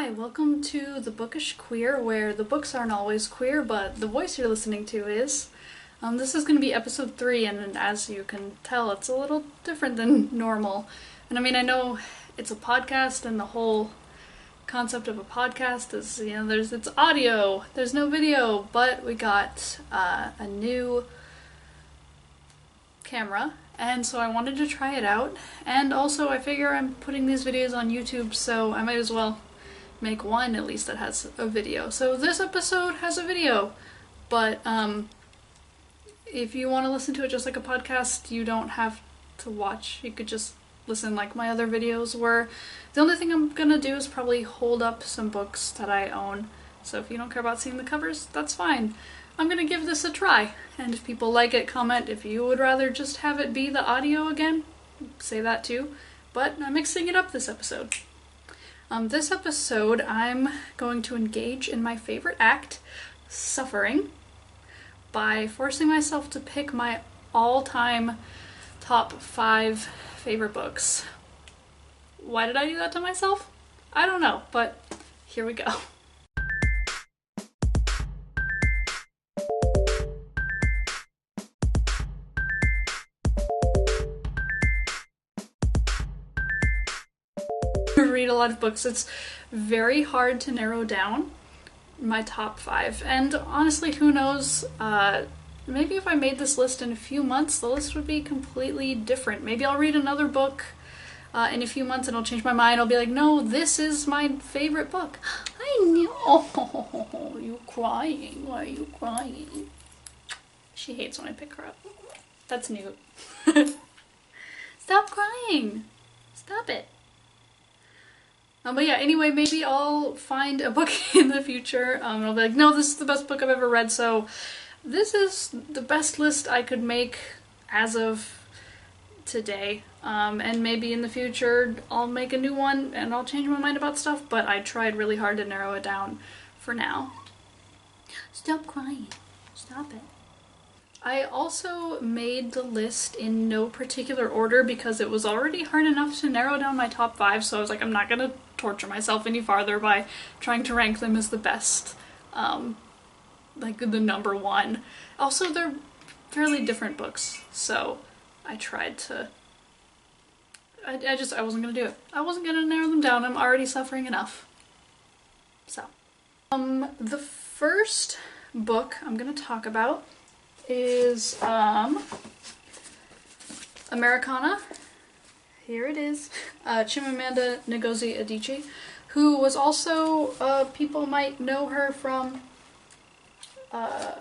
Hi, welcome to the Bookish Queer, where the books aren't always queer, but the voice you're listening to is. This is going to be episode 3, and as you can tell, it's a little different than normal. And I mean, I know it's a podcast, and the whole concept of a podcast is, it's audio, there's no video, but we got a new camera, and so I wanted to try it out. And also, I figure I'm putting these videos on YouTube, so I might as well make one at least that has a video. So this episode has a video, but if you want to listen to it just like a podcast, you don't have to watch. You could just listen like my other videos were. The only thing I'm gonna do is probably hold up some books that I own. So if you don't care about seeing the covers, that's fine. I'm gonna give this a try, and if people like it, comment. If you would rather just have it be the audio again, say that too. But I'm mixing it up this episode. This episode, I'm going to engage in my favorite act, suffering, by forcing myself to pick my all-time top 5 favorite books. Why did I do that to myself? I don't know, but here we go. Read a lot of books. It's very hard to narrow down my top 5, and honestly, who knows, maybe if I made this list in a few months, the list would be completely different. Maybe I'll read another book in a few months and I'll change my mind. I'll be like, no, this is my favorite book. I know. You're crying. Why are you crying? She hates when I pick her up. That's new. Stop crying. Stop it. But yeah, anyway, maybe I'll find a book in the future, and I'll be like, no, this is the best book I've ever read, so this is the best list I could make as of today, and maybe in the future I'll make a new one, and I'll change my mind about stuff, but I tried really hard to narrow it down for now. Stop crying. Stop it. I also made the list in no particular order because it was already hard enough to narrow down my top 5, so I was like, I'm not gonna torture myself any farther by trying to rank them as the best, like the number 1. Also, they're fairly different books, so I tried to, I wasn't gonna do it. I wasn't gonna narrow them down. I'm already suffering enough. So, the first book I'm gonna talk about is Americanah. Here it is. Chimamanda Ngozi Adichie, who was also, people might know her from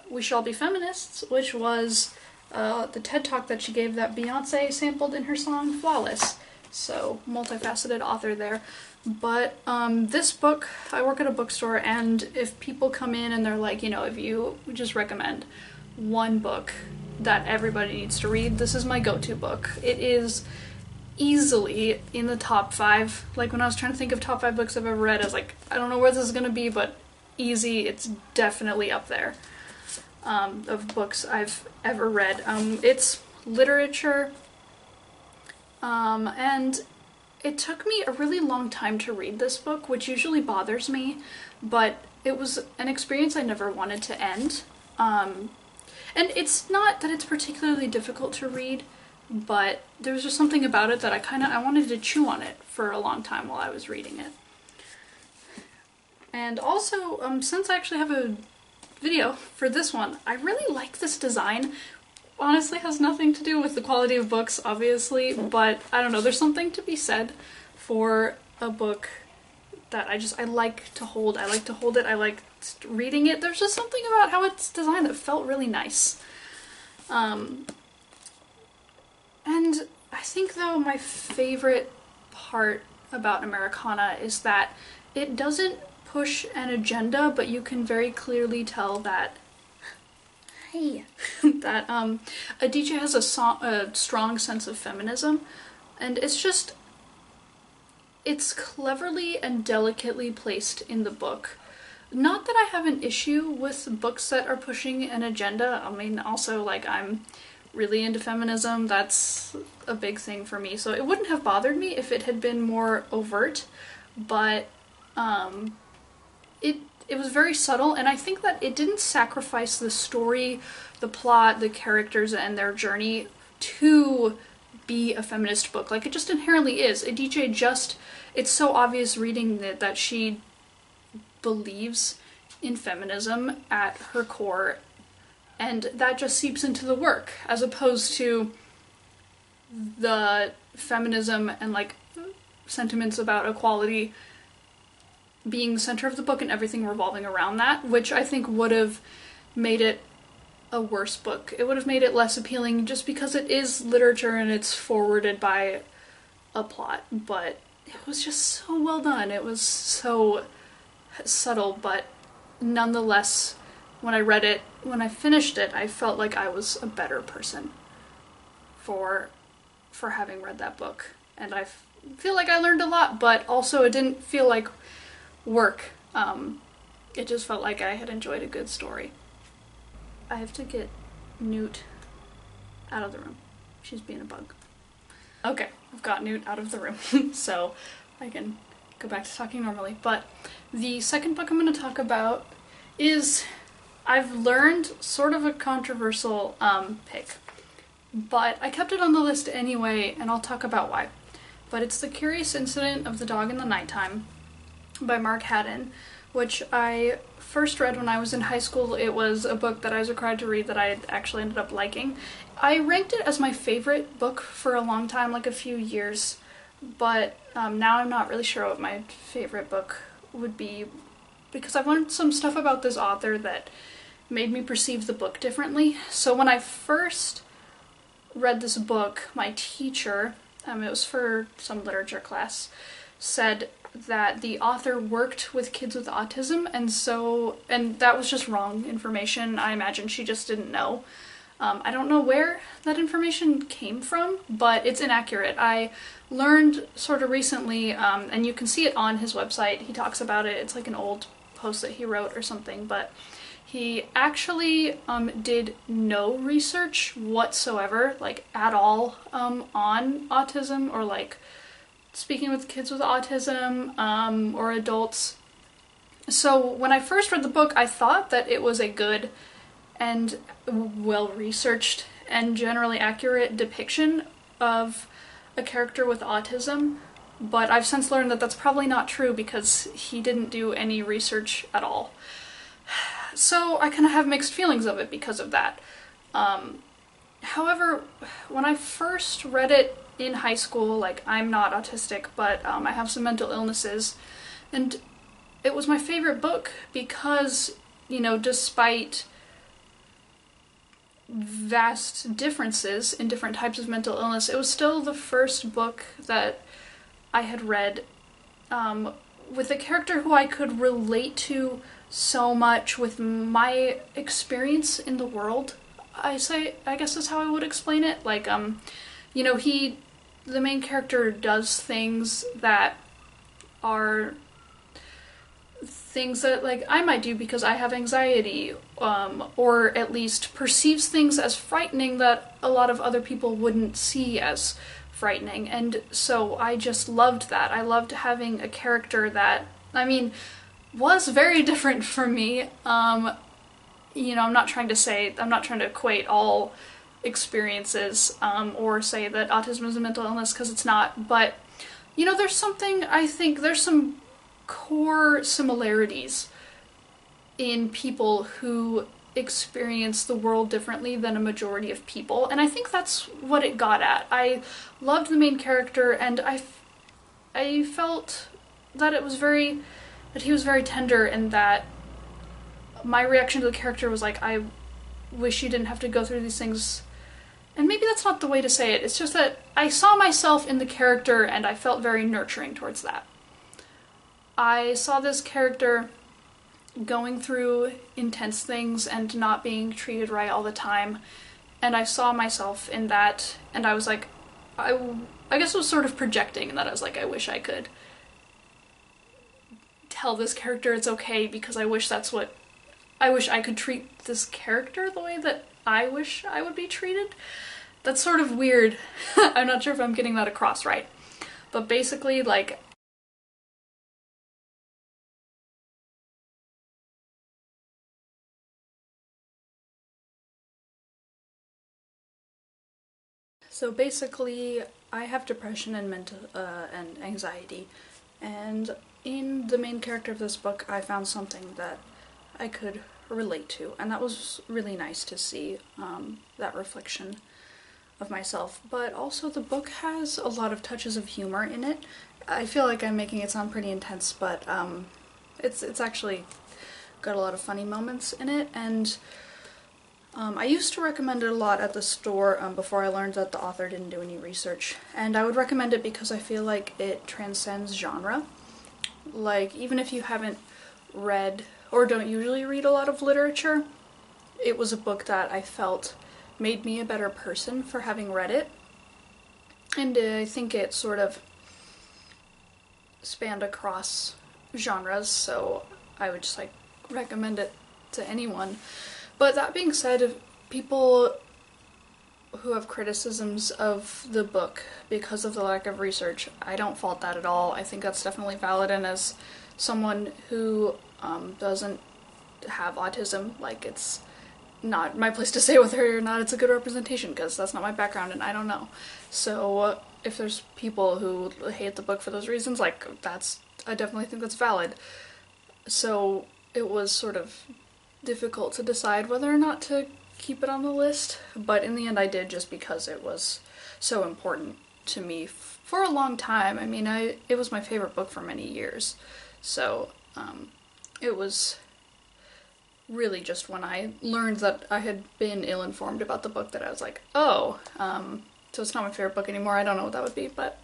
We Shall Be Feminists, which was the TED Talk that she gave that Beyonce sampled in her song Flawless. So, multifaceted author there. But this book, I work at a bookstore, and if people come in and they're like, if you just recommend one book that everybody needs to read, this is my go-to book. It is easily in the top 5. Like, when I was trying to think of top 5 books I've ever read, I was like, I don't know where this is gonna be, but easy, it's definitely up there of books I've ever read. It's literature, and it took me a really long time to read this book, which usually bothers me, but it was an experience I never wanted to end. And it's not that it's particularly difficult to read, but there's just something about it that I wanted to chew on it for a long time while I was reading it. And also, since I actually have a video for this one, I really like this design. Honestly, has nothing to do with the quality of books, obviously, but I don't know, there's something to be said for a book that I like to hold. I like to hold it, I like reading it. There's just something about how it's designed that felt really nice. And I think, though, my favorite part about Americanah is that it doesn't push an agenda, but you can very clearly tell that that Adichie has a strong sense of feminism, and it's cleverly and delicately placed in the book. Not that I have an issue with books that are pushing an agenda. I mean, also, like, I'm really into feminism. That's a big thing for me. So it wouldn't have bothered me if it had been more overt, but It was very subtle, and I think that it didn't sacrifice the story, the plot, the characters, and their journey to be a feminist book. Like, it just inherently is. Adichie just, it's so obvious reading that she believes in feminism at her core, and that just seeps into the work, as opposed to the feminism and, like, sentiments about equality being the center of the book and everything revolving around that, which I think would have made it a worse book. It would have made it less appealing just because it is literature and it's forwarded by a plot, but it was just so well done. It was so subtle, but nonetheless, when I read it, when I finished it, I felt like I was a better person for having read that book. And I feel like I learned a lot, but also it didn't feel like work. It just felt like I had enjoyed a good story. I have to get Newt out of the room. She's being a bug. Okay, I've got Newt out of the room, so I can go back to talking normally. But the second book I'm going to talk about is, I've learned, sort of a controversial pick, but I kept it on the list anyway, and I'll talk about why. But it's The Curious Incident of the Dog in the Nighttime by Mark Haddon, which I first read when I was in high school. It was a book that I was required to read that I actually ended up liking. I ranked it as my favorite book for a long time, like a few years, but now I'm not really sure what my favorite book would be, because I've learned some stuff about this author that made me perceive the book differently. So when I first read this book, my teacher, it was for some literature class, said that the author worked with kids with autism, and that was just wrong information. I imagine she just didn't know. I don't know where that information came from, but it's inaccurate. I learned sort of recently, and you can see it on his website, he talks about it, it's like an old post that he wrote or something, but he actually did no research whatsoever, like at all, on autism, or like speaking with kids with autism, or adults. So when I first read the book, I thought that it was a good and well-researched and generally accurate depiction of a character with autism, but I've since learned that that's probably not true because he didn't do any research at all. So I kind of have mixed feelings of it because of that. However, when I first read it in high school, like, I'm not autistic, but I have some mental illnesses, and it was my favorite book because, you know, despite vast differences in different types of mental illness, it was still the first book that I had read with a character who I could relate to so much with my experience in the world. I guess that's how I would explain it. Like, you know, the main character does things that are things that, like, I might do because I have anxiety, or at least perceives things as frightening that a lot of other people wouldn't see as frightening. And so I just loved that. I loved having a character that, I mean, was very different from me. You know, I'm not trying to equate all experiences, or say that autism is a mental illness, because it's not, but, you know, there's some core similarities in people who experience the world differently than a majority of people, and I think that's what it got at. I loved the main character, and I felt that that he was very tender, and that my reaction to the character was like, I wish you didn't have to go through these things. And maybe that's not the way to say it, it's just that I saw myself in the character and I felt very nurturing towards that. I saw this character going through intense things and not being treated right all the time, and I saw myself in that, and I was like, I guess it was sort of projecting, and that I was like, I wish I could tell this character it's okay, because I wish I could treat this character the way that I wish I would be treated. That's sort of weird. I'm not sure if I'm getting that across right. But basically, like, So basically, I have depression and and anxiety, and in the main character of this book, I found something that I could relate to, and that was really nice to see, that reflection of myself. But also the book has a lot of touches of humor in it. I feel like I'm making it sound pretty intense, but it's actually got a lot of funny moments in it, and I used to recommend it a lot at the store before I learned that the author didn't do any research, and I would recommend it because I feel like it transcends genre. Like, even if you haven't read or don't usually read a lot of literature, it was a book that I felt made me a better person for having read it, and I think it sort of spanned across genres, so I would just like recommend it to anyone. But that being said, people who have criticisms of the book because of the lack of research, I don't fault that at all. I think that's definitely valid, and as someone who doesn't have autism, like, it's not my place to say whether or not it's a good representation, because that's not my background and I don't know. So if there's people who hate the book for those reasons, like, I definitely think that's valid. So it was sort of difficult to decide whether or not to keep it on the list, but in the end I did, just because it was so important to me for a long time. I mean, it was my favorite book for many years, so it was really just when I learned that I had been ill-informed about the book that I was like, oh, so it's not my favorite book anymore. I don't know what that would be, but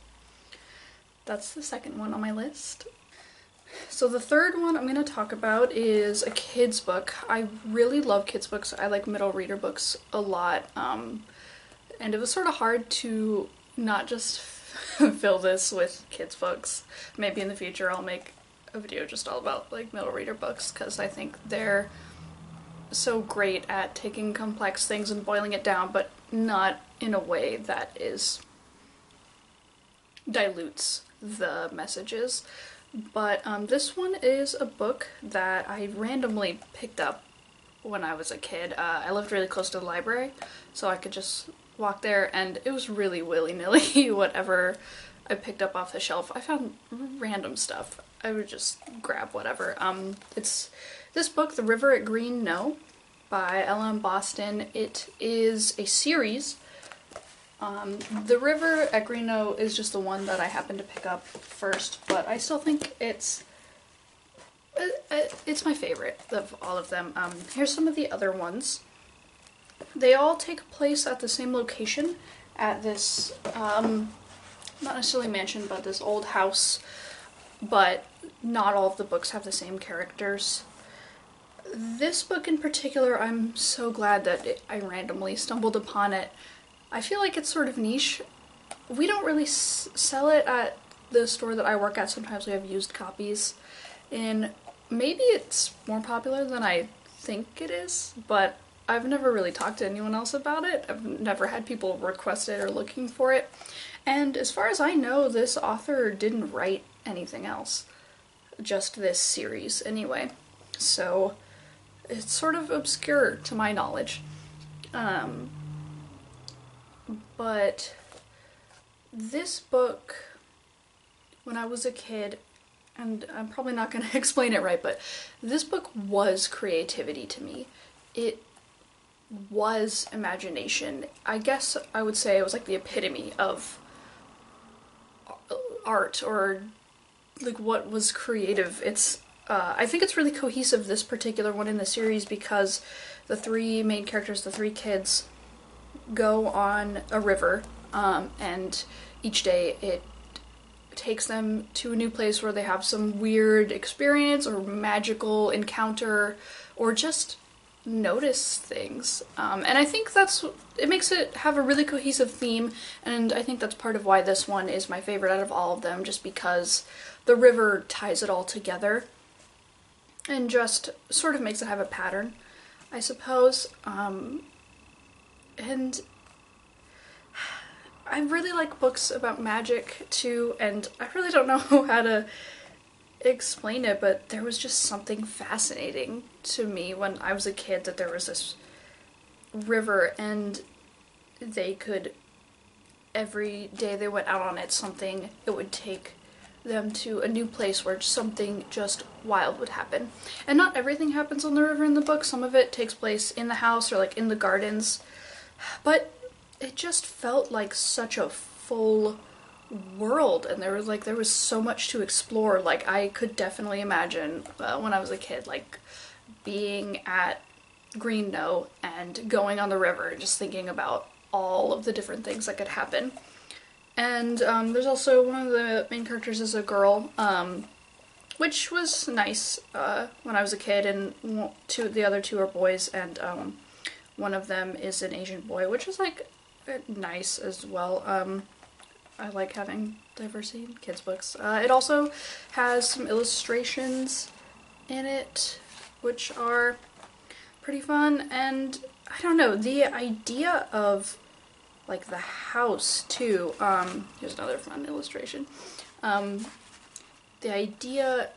that's the second one on my list. So the third one I'm going to talk about is a kid's book. I really love kids' books. I like middle reader books a lot, and it was sort of hard to not just fill this with kids' books. Maybe in the future I'll make a video just all about like middle reader books, because I think they're so great at taking complex things and boiling it down, but not in a way that dilutes the messages. But this one is a book that I randomly picked up when I was a kid. I lived really close to the library, so I could just walk there, and it was really willy-nilly whatever I picked up off the shelf. I found random stuff. I would just grab whatever. It's this book, The River at Green Knowe, by L.M. Boston. It is a series. The River at Green Knowe is just the one that I happened to pick up first, but I still think it's my favorite of all of them. Here's some of the other ones. They all take place at the same location, at this, not necessarily mansion, but this old house, but not all of the books have the same characters. This book in particular, I'm so glad that I randomly stumbled upon it. I feel like it's sort of niche. We don't really sell it at the store that I work at. Sometimes we have used copies, and maybe it's more popular than I think it is, but I've never really talked to anyone else about it. I've never had people request it or looking for it, and as far as I know, this author didn't write anything else, just this series anyway, so it's sort of obscure to my knowledge. But this book, when I was a kid, and I'm probably not going to explain it right, but this book was creativity to me. It was imagination. I guess I would say it was like the epitome of art, or like what was creative. It's I think it's really cohesive, this particular one in the series, because the three main characters, the three kids, go on a river, and each day it takes them to a new place where they have some weird experience or magical encounter, or just notice things. And I think it makes it have a really cohesive theme, and I think that's part of why this one is my favorite out of all of them, just because the river ties it all together and just sort of makes it have a pattern, I suppose. And I really like books about magic too, and I really don't know how to explain it, but there was just something fascinating to me when I was a kid, that there was this river and they could every day they went out on it, it would take them to a new place where something just wild would happen. And not everything happens on the river in the book. Some of it takes place in the house or like in the gardens. But it just felt like such a full world, and there was so much to explore. Like, I could definitely imagine when I was a kid, like being at Green Knowe and going on the river and just thinking about all of the different things that could happen. And there's also one of the main characters is a girl, which was nice when I was a kid, and the other two are boys, and one of them is an Asian boy, which is like nice as well. I like having diversity in kids' books. It also has some illustrations in it, which are pretty fun, and I don't know, the idea of like the house too, here's another fun illustration. The idea,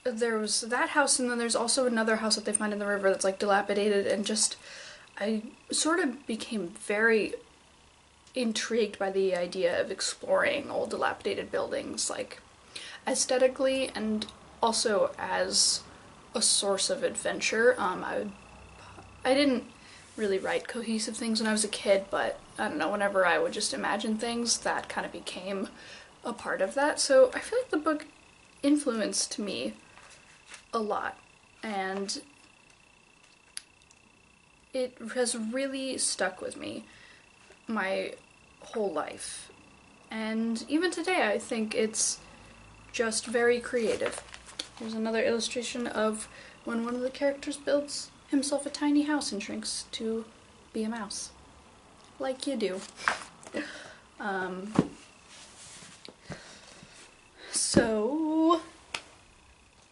there was that house, and then there's also another house that they find in the river that's like dilapidated, and just, I sort of became very intrigued by the idea of exploring old dilapidated buildings, like aesthetically and also as a source of adventure. I didn't really write cohesive things when I was a kid, but I don't know, whenever I would just imagine things, that kind of became a part of that. So I feel like the book influenced me a lot, and it has really stuck with me my whole life. And even today, I think it's just very creative. Here's another illustration of when one of the characters builds himself a tiny house and shrinks to be a mouse. Like you do. So,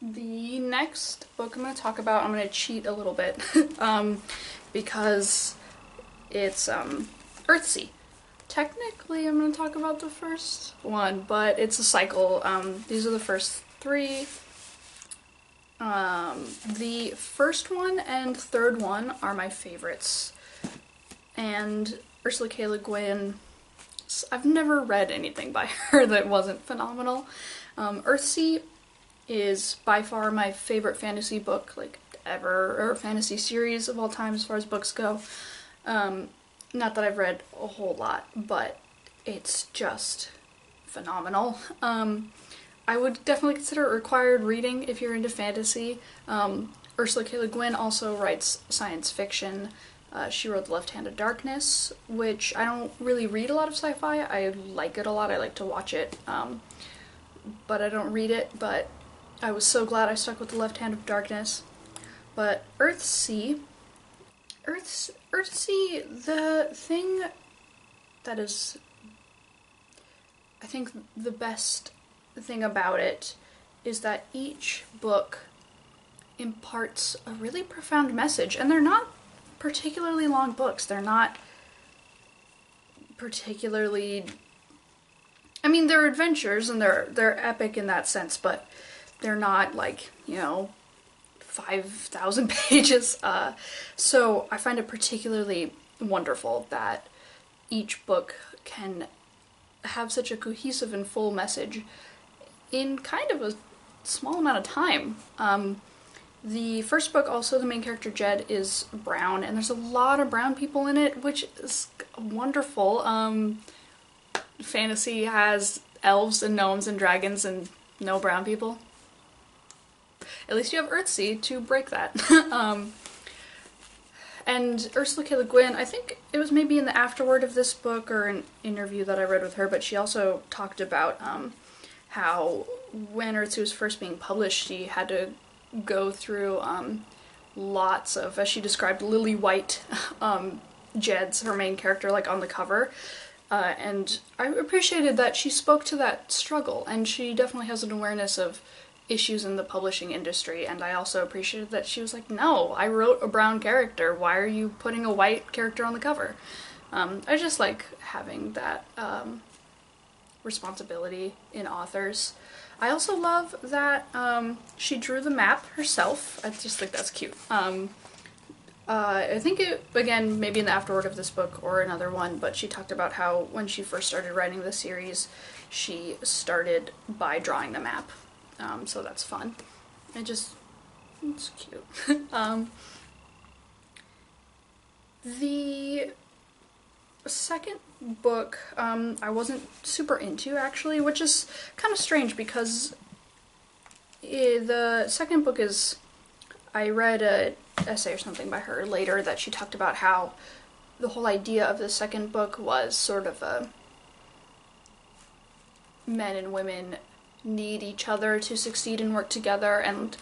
the next book I'm going to talk about, I'm going to cheat a little bit, because it's Earthsea. Technically, I'm going to talk about the first one, but it's a cycle. These are the first three. The first one and third one are my favorites. And Ursula K. Le Guin, I've never read anything by her that wasn't phenomenal. Earthsea is by far my favorite fantasy book, like, ever, or fantasy series of all time as far as books go. Not that I've read a whole lot, but it's just phenomenal. I would definitely consider it required reading if you're into fantasy. Ursula K. Le Guin also writes science fiction. She wrote The Left Hand of Darkness, which I don't really read a lot of sci-fi. I like it a lot. I like to watch it, but I don't read it. But I was so glad I stuck with The Left Hand of Darkness. But Earthsea, the thing that is, I think, the best thing about it is that each book imparts a really profound message, and they're not particularly long books. They're not particularly, I mean, they're adventures and they're epic in that sense, but they're not like, 5,000 pages. So I find it particularly wonderful that each book can have such a cohesive and full message in kind of a small amount of time. The first book, also, the main character Jed is brown, and there's a lot of brown people in it, which is wonderful. Fantasy has elves and gnomes and dragons and no brown people. At least you have Earthsea to break that. And Ursula K. Le Guin, I think it was maybe in the afterword of this book or an interview that I read with her, but she also talked about how when Earthsea was first being published, she had to go through lots of, as she described, lily white Jed's her main character, like on the cover. And I appreciated that she spoke to that struggle, and she definitely has an awareness of issues in the publishing industry, and I also appreciated that she was like, no, I wrote a brown character, why are you putting a white character on the cover? I just like having that responsibility in authors. I also love that she drew the map herself. I just think that's cute. I think it, again, maybe in the afterword of this book or another one, but she talked about how when she first started writing the series, she started by drawing the map. So that's fun. It's cute. The second book, I wasn't super into, actually, which is kind of strange because the second book is, I read a essay or something by her later that she talked about how the whole idea of the second book was sort of a men and women need each other to succeed and work together, and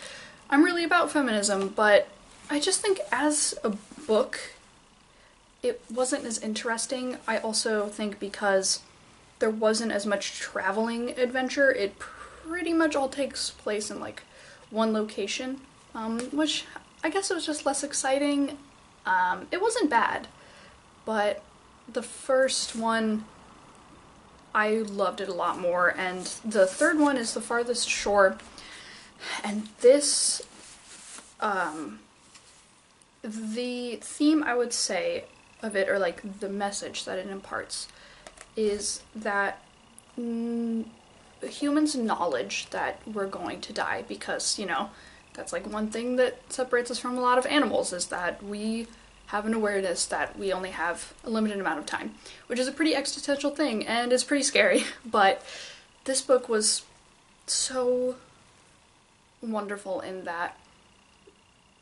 I'm really about feminism, but I just think as a book it wasn't as interesting. I also think because there wasn't as much traveling adventure, it pretty much all takes place in like one location, which I guess it was just less exciting. It wasn't bad, but the first one, I loved it a lot more, and the third one is The Farthest Shore, and this, the theme, I would say, of it, or like the message that it imparts, is that humans' knowledge that we're going to die, because, you know, that's like one thing that separates us from a lot of animals, is that we have an awareness that we only have a limited amount of time, which is a pretty existential thing, and it's pretty scary, but this book was so wonderful in that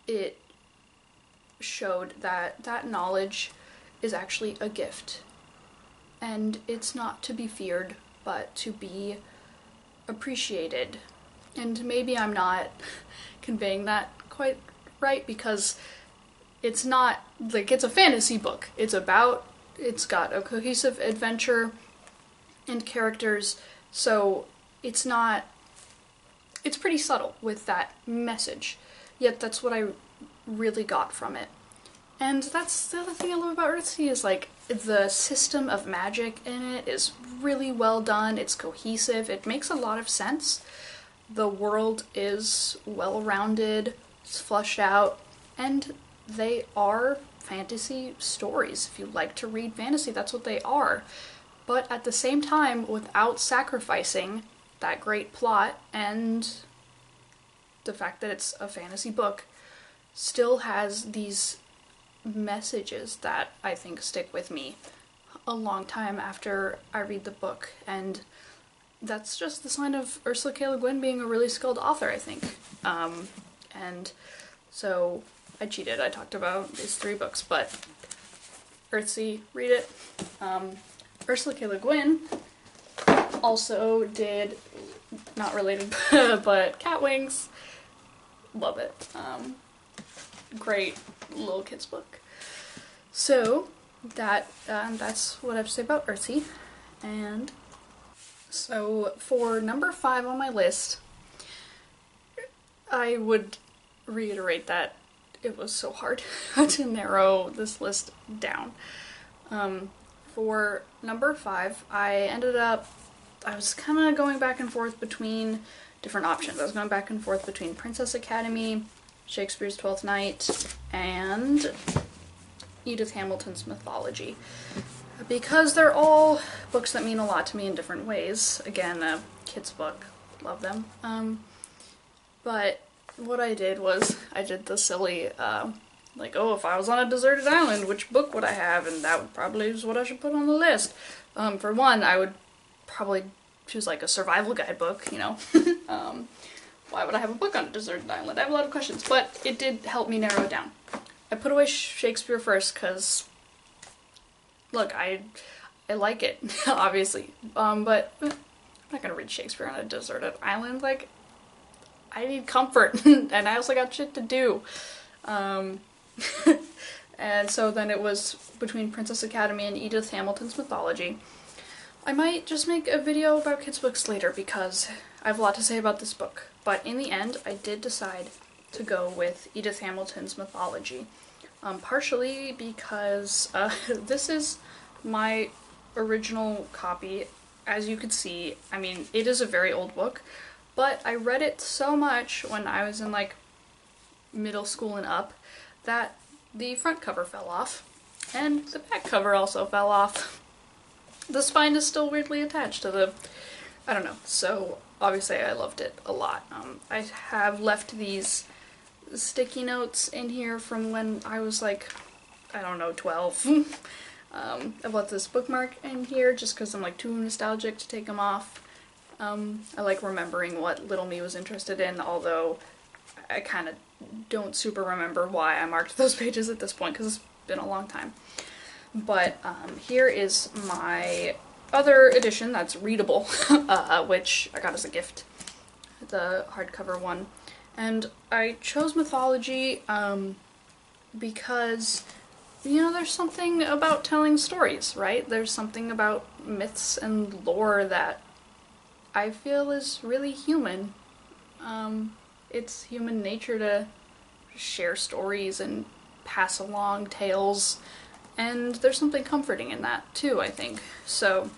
it showed that that knowledge is actually a gift, and it's not to be feared, but to be appreciated. And maybe I'm not conveying that quite right, because it's not, like, it's a fantasy book. It's got a cohesive adventure and characters, so it's pretty subtle with that message, yet that's what I really got from it. And that's the other thing I love about Earthsea, is like the system of magic in it is really well done, it's cohesive, it makes a lot of sense. The world is well-rounded, it's fleshed out, and they are fantasy stories. If you like to read fantasy, that's what they are. But at the same time, without sacrificing that great plot and the fact that it's a fantasy book, still has these messages that I think stick with me a long time after I read the book, and that's just the sign of Ursula K. Le Guin being a really skilled author, I think. And so I cheated, I talked about these 3 books, but Earthsea, read it. Ursula K. Le Guin also did, not related, but Cat Wings. Love it. Great little kids book. So that's what I have to say about Earthsea. And so for number 5 on my list, I would reiterate that it was so hard to narrow this list down. For number 5, I was kind of going back and forth between different options. I was going back and forth between Princess Academy, Shakespeare's Twelfth Night, and Edith Hamilton's Mythology, because they're all books that mean a lot to me in different ways. Again, a kid's book, love them. But what I did was, I did the silly, like, oh, if I was on a deserted island, which book would I have? And that would probably is what I should put on the list. For one, I would probably choose like a survival guide book, you know. Why would I have a book on a deserted island? I have a lot of questions, but it did help me narrow it down. I put away Shakespeare first because, look, I like it, obviously, but I'm not gonna read Shakespeare on a deserted island. Like, I need comfort, and I also got shit to do. And so then it was between Princess Academy and Edith Hamilton's Mythology. I might just make a video about kids' books later because I have a lot to say about this book. But in the end, I did decide to go with Edith Hamilton's Mythology. Partially because this is my original copy. As you can see, I mean, it is a very old book, but I read it so much when I was in like middle school and up that the front cover fell off, and the back cover also fell off. The spine is still weirdly attached to the... I don't know, so obviously I loved it a lot. I have left these sticky notes in here from when I was like, I don't know, 12. I've left this bookmark in here just because I'm like too nostalgic to take them off. I like remembering what little me was interested in, although I kind of don't super remember why I marked those pages at this point because it's been a long time. But here is my other edition that's readable, which I got as a gift, the hardcover one. And I chose Mythology because, you know, there's something about telling stories, right? There's something about myths and lore that I feel is really human. It's human nature to share stories and pass along tales, and there's something comforting in that too, I think. So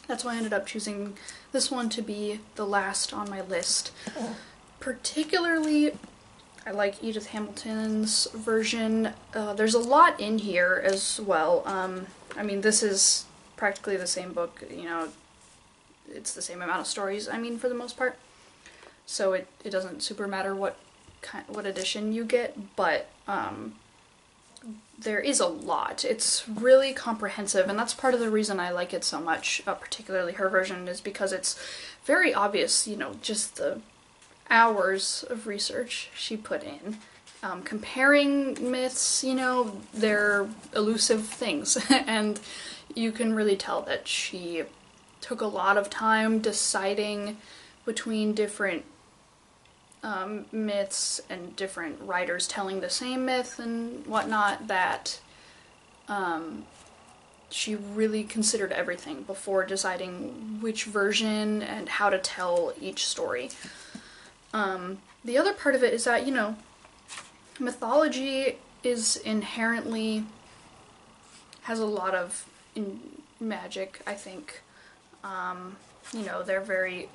that's why I ended up choosing this one to be the last on my list. Particularly, I like Edith Hamilton's version. There's a lot in here as well. I mean, this is practically the same book, you know, it's the same amount of stories, I mean, for the most part. So it doesn't super matter what edition you get, but there is a lot. It's really comprehensive, and that's part of the reason I like it so much, particularly her version, is because it's very obvious, you know, just the hours of research she put in. Comparing myths, you know, they're elusive things, and you can really tell that she took a lot of time deciding between different myths and different writers telling the same myth and whatnot, that she really considered everything before deciding which version and how to tell each story. The other part of it is that, you know, mythology is inherently has a lot of magic, I think. You know, they're very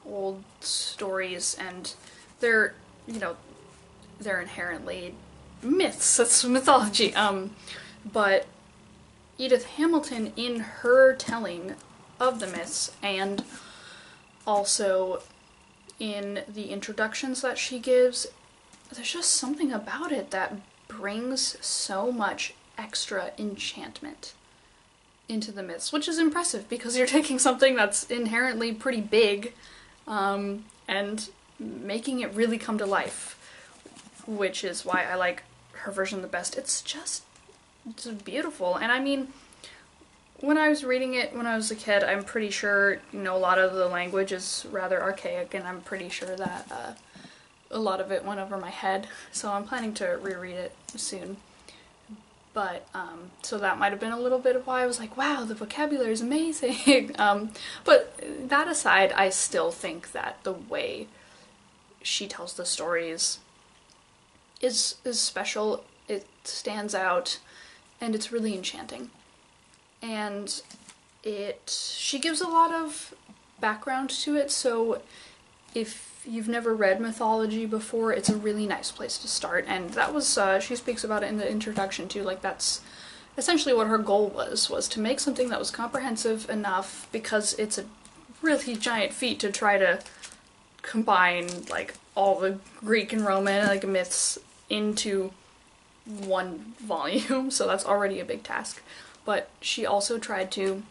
old stories, and they're, you know, they're inherently myths. That's mythology. But Edith Hamilton, in her telling of the myths, and also in the introductions that she gives, there's just something about it that brings so much extra enchantment into the myths, which is impressive because you're taking something that's inherently pretty big and making it really come to life, which is why I like her version the best. It's just beautiful. And I mean, when I was reading it when I was a kid, I'm pretty sure, you know, a lot of the language is rather archaic, and I'm pretty sure that a lot of it went over my head, so I'm planning to reread it soon. But, so that might have been a little bit of why I was like, wow, the vocabulary is amazing. But that aside, I still think that the way she tells the stories is special, it stands out, and it's really enchanting. And she gives a lot of background to it, so if you've never read Mythology before, it's a really nice place to start. And that was, she speaks about it in the introduction too, like that's essentially what her goal was to make something that was comprehensive enough, because it's a really giant feat to try to combine like all the Greek and Roman like myths into one volume, so that's already a big task. But she also tried to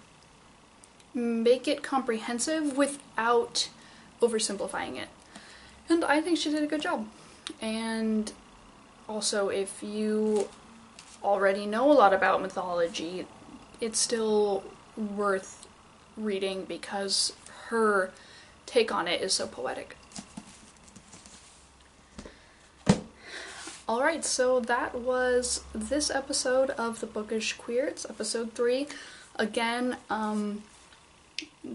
make it comprehensive without oversimplifying it. And I think she did a good job. And also, if you already know a lot about mythology, it's still worth reading because her take on it is so poetic. Alright, so that was this episode of the Bookish Queer. It's episode 3. Again,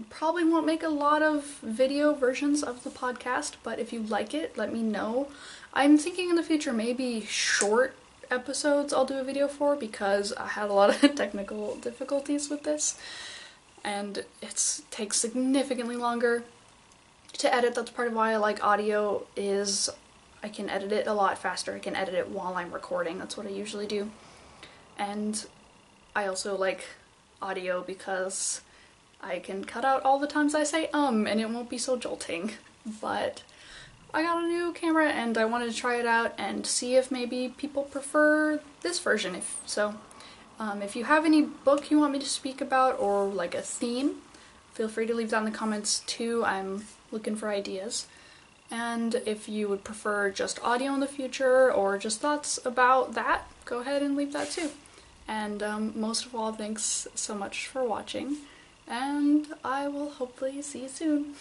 probably won't make a lot of video versions of the podcast, but if you like it, let me know. I'm thinking in the future maybe short episodes I'll do a video for, because I had a lot of technical difficulties with this, and it takes significantly longer to edit. That's part of why I like audio, is I can edit it a lot faster. I can edit it while I'm recording. That's what I usually do. And I also like audio because I can cut out all the times I say and it won't be so jolting. But I got a new camera and I wanted to try it out and see if maybe people prefer this version. If so, if you have any book you want me to speak about or like a theme, feel free to leave that in the comments too. I'm looking for ideas. And if you would prefer just audio in the future or just thoughts about that, go ahead and leave that too. And most of all, thanks so much for watching, and I will hopefully see you soon.